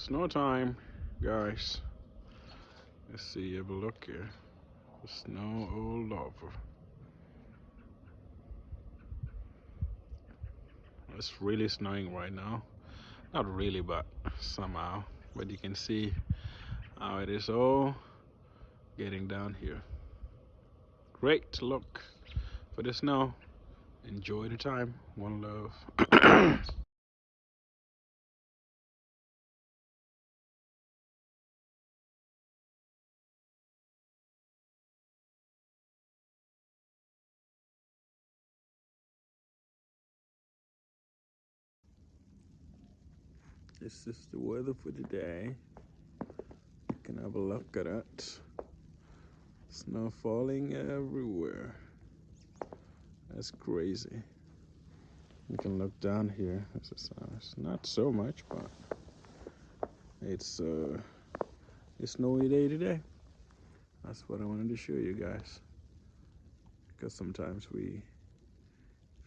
Snow time, guys. Let's see, have a look here. The snow all over. It's really snowing right now. Not really, but somehow. But you can see how it is all getting down here. Great look for the snow. Enjoy the time. One love. This is the weather for today. You can have a look at it. Snow falling everywhere. That's crazy. You can look down here. It's not so much, but it's a snowy day today. That's what I wanted to show you guys. Because sometimes we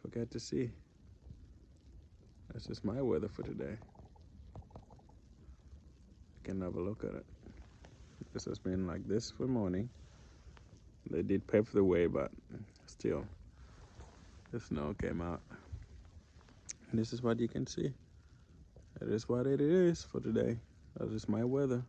forget to see. That's just my weather for today. You can have a look at it. This has been like this for morning. They did pave the way, but still, the snow came out. And this is what you can see. That is what it is for today. That is my weather.